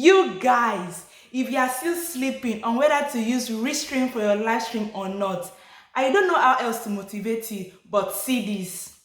You guys, if you are still sleeping on whether to use Restream for your live stream or not, I don't know how else to motivate you, but see this.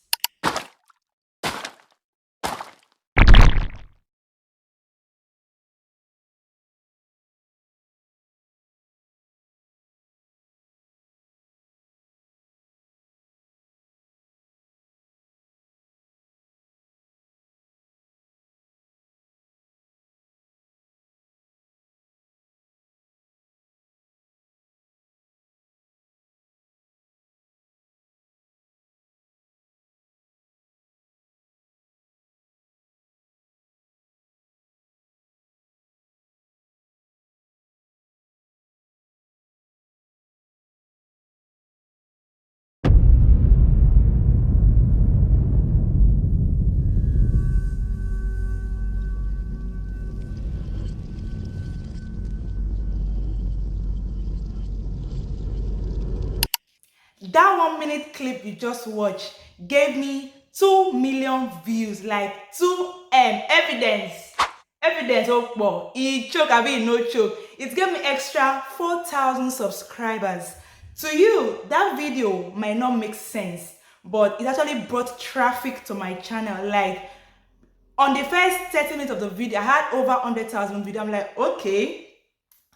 That 1 minute clip you just watched gave me 2 million views, like 2M. Evidence. Oh boy, he choke, I mean no choke. It gave me extra 4,000 subscribers. To you, that video might not make sense, but it actually brought traffic to my channel. Like, on the first 30 minutes of the video, I had over 100,000 video. I'm like, okay,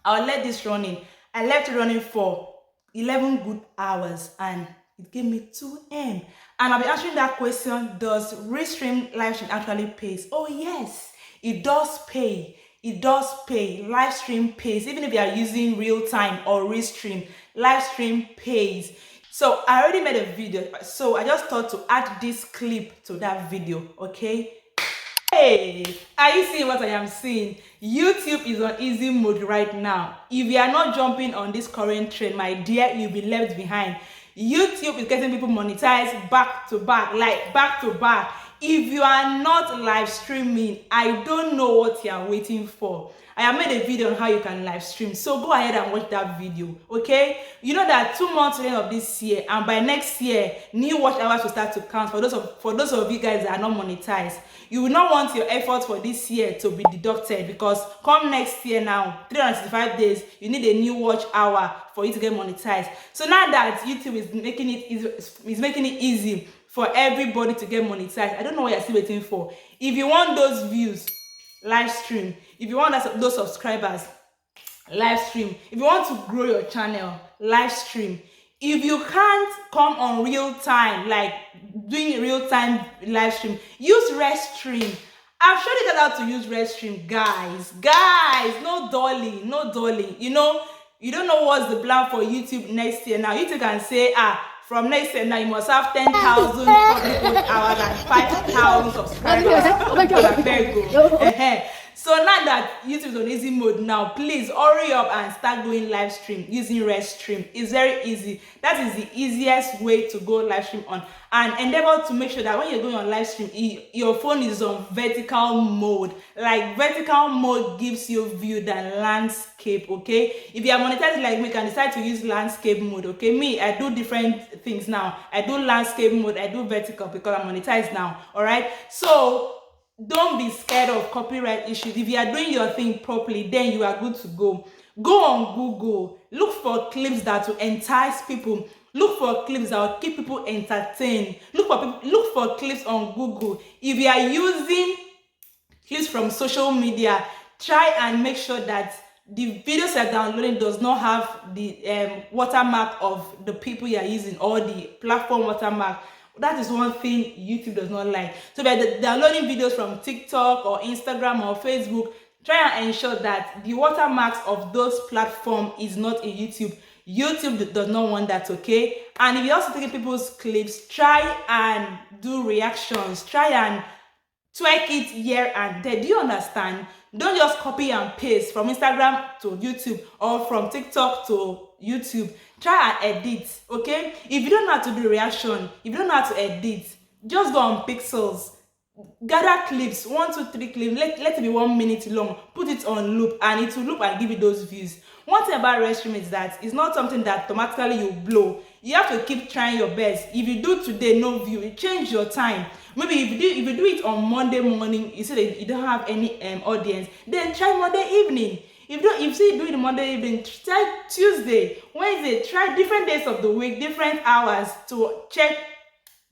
I'll let this run in. I left it running for 11 good hours and it gave me 2M. And I'll be answering that question, does Restream live stream actually pays? Oh yes, it does pay. It does pay. Live stream pays. Even if you are using real time or Restream, live stream pays. So I already made a video, so I just thought to add this clip to that video, okay? Hey, are you seeing what I am seeing? YouTube is on easy mode right now. If you are not jumping on this current trend, my dear, you'll be left behind. YouTube is getting people monetized back to back, like back to back. If you are not live streaming, I don't know what you are waiting for. I have made a video on how you can live stream, so go ahead and watch that video, okay? You know that 2 months to the end of this year, and by next year, new watch hours will start to count for those of you guys that are not monetized. You will not want your efforts for this year to be deducted, because come next year now, 365 days, you need a new watch hour for you to get monetized. So now that YouTube is making it easy for everybody to get monetized, I don't know what you're still waiting for. If you want those views, live stream. If you want those subscribers, live stream. If you want to grow your channel, live stream. If you can't come on real time, like doing real time live stream, use Restream. I've showed you how to use Restream, guys. No dolly. You know, you don't know what's the plan for YouTube next year. Now YouTube can say, from next year now you must have 10,000 public watch hours and 5,000 subscribers. Oh my God, very good. So now that YouTube is on easy mode now, please hurry up and start doing live stream using Restream. It's very easy. That is the easiest way to go live stream on. And endeavor to make sure that when you're going on live stream, your phone is on vertical mode. Like, vertical mode gives you view than landscape, okay? If you are monetized like me, you can decide to use landscape mode, okay? Me, I do different things now. I do landscape mode, I do vertical because I'm monetized now, all right? So don't be scared of copyright issues. If you are doing your thing properly, then you are good to go. Go on Google, look for clips that will entice people. Look for clips that will keep people entertained. Look for clips on Google. If you are using clips from social media, try and make sure that the videos you're downloading does not have the watermark of the people you are using, or the platform watermark. That is one thing YouTube does not like. So by downloading videos from TikTok or Instagram or Facebook, try and ensure that the watermarks of those platforms is not in YouTube. YouTube does not want that, okay? And if you're also taking people's clips, try and do reactions. Try and twerk it here and there. Do you understand? Don't just copy and paste from Instagram to YouTube or from TikTok to YouTube. Try and edit, okay? If you don't know how to do reaction, if you don't know how to edit, just go on Pixels, gather clips, 1, 2, 3 clips, let it be 1 minute long, put it on loop, and it will loop and give you those views. One thing about Restream is that it's not something that automatically you blow. You have to keep trying your best. If you do today no view, you change your time. Maybe if you do it on Monday morning, you see that you don't have any audience, then try Monday evening. If you say you do it Monday evening, try Tuesday, Wednesday, try different days of the week, different hours to check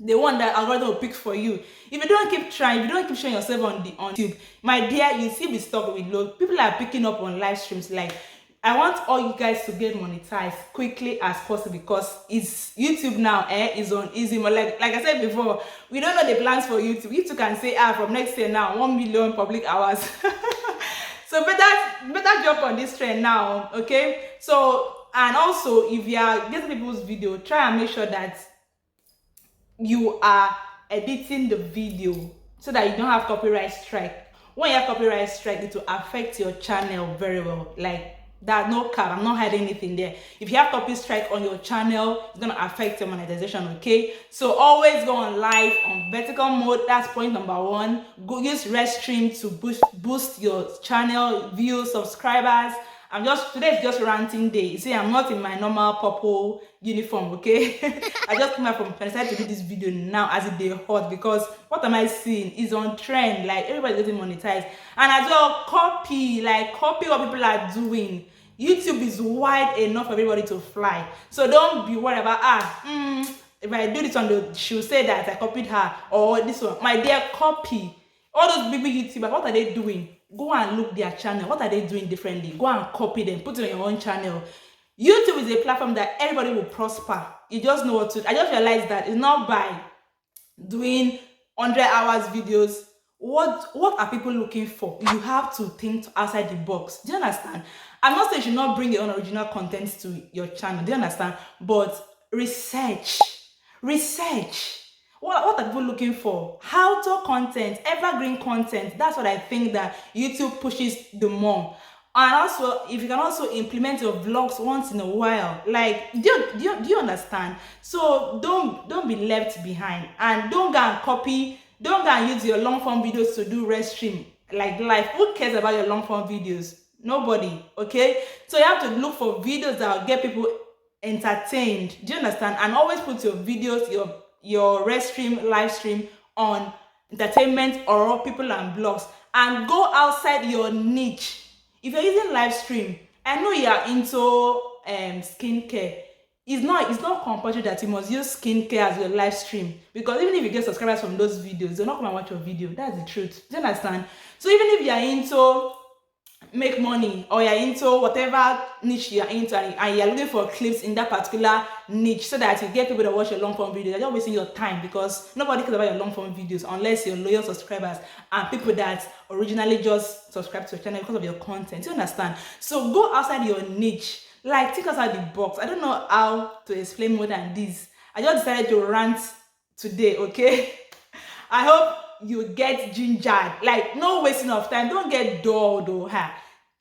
the one that algorithm will pick for you. If you don't keep trying, if you don't keep showing yourself on YouTube, my dear, you still be stuck with load. People are picking up on live streams. Like, I want all you guys to get monetized quickly as possible, because it's YouTube now is on easy mode. Like I said before, we don't know the plans for YouTube. YouTube can say from next year now 1 million public hours. So better jump on this trend now, okay? So, and also, if you are getting people's video, try and make sure that you are editing the video so that you don't have copyright strike. When you have copyright strike, it will affect your channel very well. Like that, no cap, I'm not hiding anything there. If you have copy strike on your channel, it's gonna affect your monetization, okay? So always go on live on vertical mode. That's point number 1. Go use Restream to boost your channel views, subscribers. Today is just ranting day. You see, I'm not in my normal purple uniform, okay? I just came out from decided to do this video now as it day hot, because what am I seeing is on trend. Like, everybody's getting monetized. And as well, copy what people are doing. YouTube is wide enough for everybody to fly. So don't be worried about if I do this one, she'll say that I copied her, or this one. My dear, copy. All those big YouTubers, what are they doing? Go and look their channel. What are they doing differently? Go and copy them. Put it on your own channel. YouTube is a platform that everybody will prosper. You just know what to. I just realized that it's not by doing 100 hours videos. What are people looking for? You have to think outside the box. Do you understand? I'm not saying you should not bring your own original content to your channel. Do you understand? But research. What are people looking for? How-to content, evergreen content. That's what I think that YouTube pushes the more. And also, if you can also implement your vlogs once in a while, like, do you understand? So don't be left behind, and don't go and copy. Don't go and use your long form videos to do Restream like live. Who cares about your long form videos? Nobody. Okay. So you have to look for videos that will get people entertained. Do you understand? And always put your videos, your Restream live stream on entertainment or people and blogs, and go outside your niche. If you're using live stream, I know you are into skincare. It's not compulsory that you must use skincare as your live stream, because even if you get subscribers from those videos, they're not going to watch your video. That's the truth. Do you understand? So even if you are into make money, or you're into whatever niche you're into, and you're looking for clips in that particular niche so that you get people to watch your long form videos, you're just wasting your time, because nobody cares about your long form videos unless you're loyal subscribers and people that originally just subscribe to your channel because of your content. You understand? So go outside your niche, like think outside the box. I don't know how to explain more than this. I just decided to rant today, okay? I hope you get gingered. Like, no wasting of time. Don't get dull though.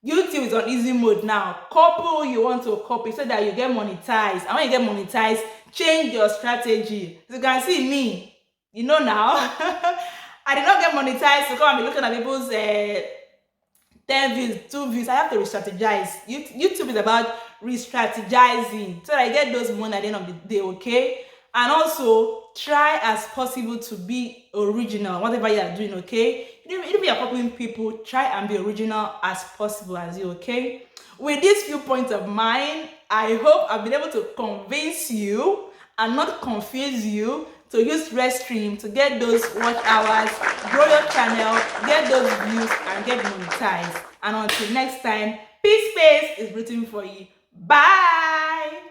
YouTube is on easy mode now. Copy you want to copy so that you get monetized. And when you get monetized, change your strategy. As you can see me, you know now. I did not get monetized to come and be looking at people's 10 views, 2 views. I have to re-strategize. YouTube is about re-strategizing so that I get those money at the end of the day, okay? And also, try as possible to be original, whatever you are doing, okay? If you are copying people, try and be original as possible as you, okay? With these few points of mine, I hope I've been able to convince you and not confuse you to use Restream to get those watch hours, grow your channel, get those views, and get monetized. And until next time, peace space is written for you. Bye!